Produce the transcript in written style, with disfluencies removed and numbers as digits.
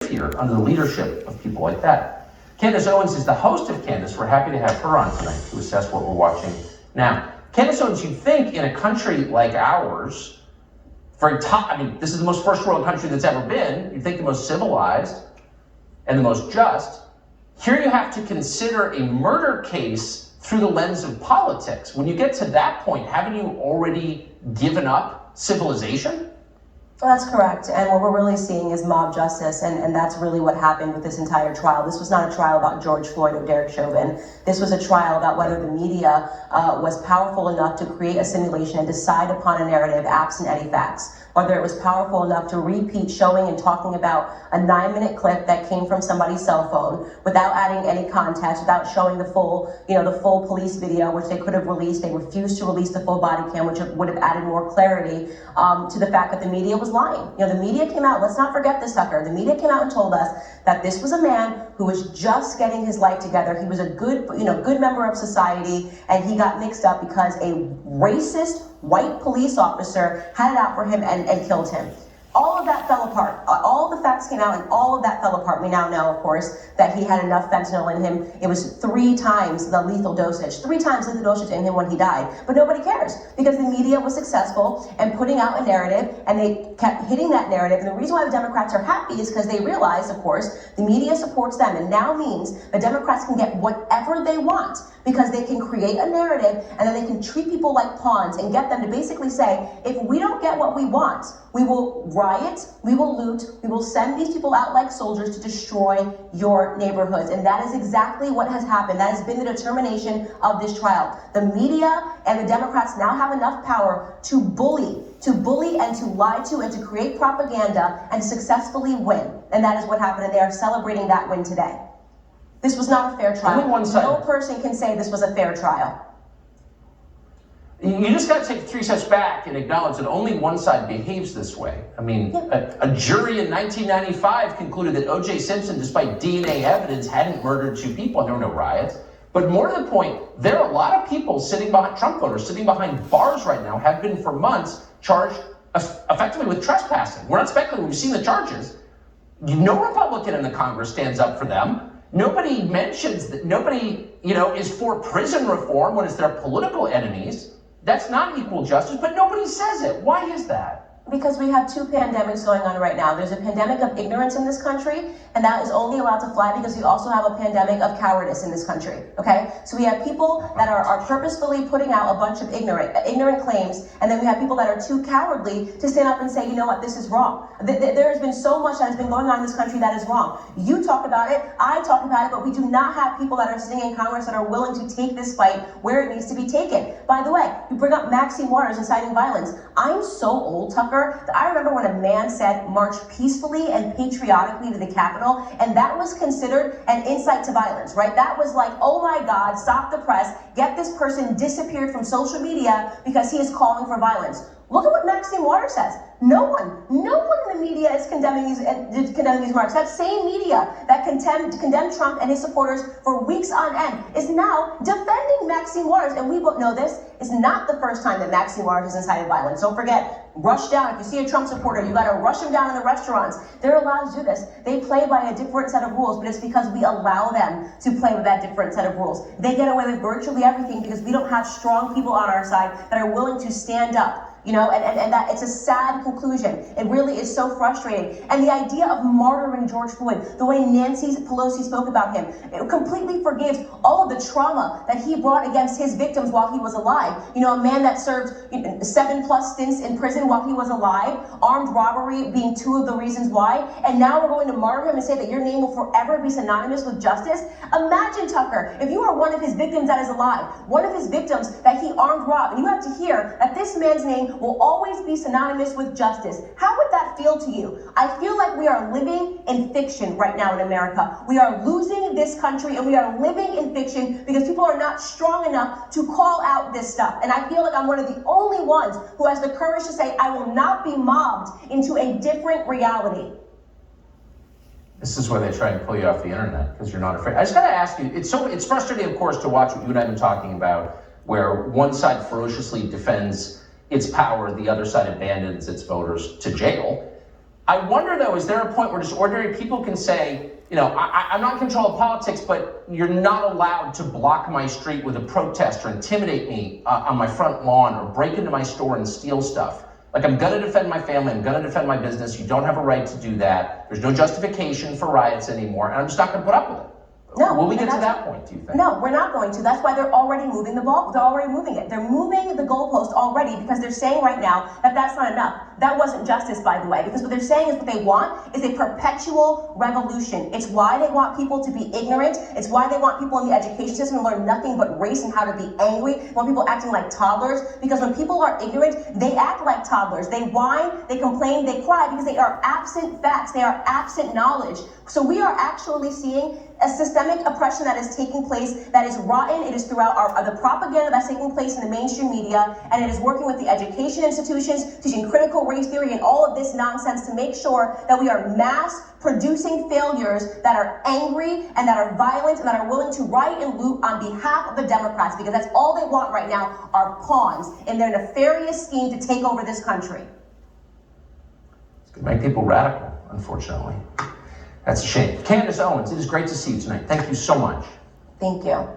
here under the leadership of people like that. Candice Owens is the host of Candice. We're happy to have her on tonight to assess what we're watching now. Candice Owens, you'd think in a country like ours, this is the most first world country that's ever been, you'd think the most civilized and the most just. Here you have to consider a murder case through the lens of politics. When you get to that point, haven't you already given up civilization? Well, that's correct. And what we're really seeing is mob justice, and that's really what happened with this entire trial. This was not a trial about George Floyd or Derek Chauvin. This was a trial about whether the media was powerful enough to create a simulation and decide upon a narrative absent any facts. Whether it was powerful enough to repeat showing and talking about a 9-minute clip that came from somebody's cell phone without adding any context, without showing the full police video, which they could have released. They refused to release the full body cam, which would have added more clarity to the fact that the media was lying. The media came out, let's not forget this, Tucker. The media came out and told us that this was a man who was just getting his life together. He was a good member of society, and he got mixed up because a racist white police officer had it out for him and killed him. All of that fell apart. All the facts came out and all of that fell apart. We now know, of course, that he had enough fentanyl in him. It was 3 times the lethal dosage, 3 times lethal dosage in him when he died. But nobody cares because the media was successful in putting out a narrative, and they kept hitting that narrative. And the reason why the Democrats are happy is because they realize, of course, the media supports them, and now means the Democrats can get whatever they want because they can create a narrative, and then they can treat people like pawns and get them to basically say, if we don't get what we want, we will riot, we will loot, we will send these people out like soldiers to destroy your neighborhoods. And that is exactly what has happened. That has been the determination of this trial. The media and the Democrats now have enough power to bully and to lie to and to create propaganda and successfully win. And that is what happened, and they are celebrating that win today. This was not a fair trial. No person can say this was a fair trial. You just got to take 3 steps back and acknowledge that only one side behaves this way. I mean, a jury in 1995 concluded that O.J. Simpson, despite DNA evidence, hadn't murdered 2 people. There were no riots. But more to the point, there are a lot of people sitting behind Trump voters, sitting behind bars right now, have been for months, charged effectively with trespassing. We're not speculating. We've seen the charges. No Republican in the Congress stands up for them. Nobody mentions that. Nobody, is for prison reform when it's their political enemies. That's not equal justice, but nobody says it. Why is that? Because we have 2 pandemics going on right now. There's a pandemic of ignorance in this country, and that is only allowed to fly because we also have a pandemic of cowardice in this country, okay? So we have people that are purposefully putting out a bunch of ignorant claims, and then we have people that are too cowardly to stand up and say, you know what, this is wrong. There has been so much that has been going on in this country that is wrong. You talk about it, I talk about it, but we do not have people that are sitting in Congress that are willing to take this fight where it needs to be taken. By the way, you bring up Maxine Waters inciting violence. I'm so old, Tucker, that I remember when a man said, march peacefully and patriotically to the Capitol, and that was considered an incite to violence, right? That was like, oh my God, stop the press, get this person disappeared from social media because he is calling for violence. Look at what Maxine Waters says. No one in the media is condemning these remarks. That same media that condemned Trump and his supporters for weeks on end is now defending Maxine Waters. And we both know this is not the first time that Maxine Waters has incited violence. Don't forget, rush down. If you see a Trump supporter, you got to rush him down in the restaurants. They're allowed to do this. They play by a different set of rules, but it's because we allow them to play with that different set of rules. They get away with virtually everything because we don't have strong people on our side that are willing to stand up. And that it's a sad conclusion. It really is so frustrating. And the idea of martyring George Floyd, the way Nancy Pelosi spoke about him, it completely forgives all of the trauma that he brought against his victims while he was alive. A man that served 7+ stints in prison while he was alive, armed robbery being 2 of the reasons why. And now we're going to martyr him and say that your name will forever be synonymous with justice. Imagine, Tucker, if you are one of his victims that is alive, one of his victims that he armed robbed, and you have to hear that this man's name will always be synonymous with justice. How would that feel to you? I feel like we are living in fiction right now in America. We are losing this country, and we are living in fiction because people are not strong enough to call out this stuff. And I feel like I'm one of the only ones who has the courage to say, I will not be mobbed into a different reality. This is where they try and pull you off the internet because you're not afraid. I just got to ask you, it's frustrating, of course, to watch what you and I have been talking about, where one side ferociously defends its power, the other side abandons its voters to jail. I wonder, though, is there a point where just ordinary people can say, you know, I'm not in control of politics, but you're not allowed to block my street with a protest or intimidate me on my front lawn or break into my store and steal stuff. Like, I'm going to defend my family. I'm going to defend my business. You don't have a right to do that. There's no justification for riots anymore, and I'm just not going to put up with it. No, will we get to that point, do you think? No, we're not going to. That's why they're already moving the ball. They're already moving it. They're moving the goalpost already because they're saying right now that that's not enough. That wasn't justice, by the way, because what they're saying is what they want is a perpetual revolution. It's why they want people to be ignorant. It's why they want people in the education system to learn nothing but race and how to be angry. They want people acting like toddlers, because when people are ignorant, they act like toddlers. They whine, they complain, they cry because they are absent facts. They are absent knowledge. So we are actually seeing a systemic oppression that is taking place that is rotten. It is throughout the propaganda that's taking place in the mainstream media, and it is working with the education institutions, teaching critical race theory and all of this nonsense to make sure that we are mass producing failures that are angry and that are violent and that are willing to riot and loot on behalf of the Democrats, because that's all they want right now are pawns in their nefarious scheme to take over this country. It's going to make people radical, unfortunately. That's a shame. Candice Owens, it is great to see you tonight. Thank you so much. Thank you.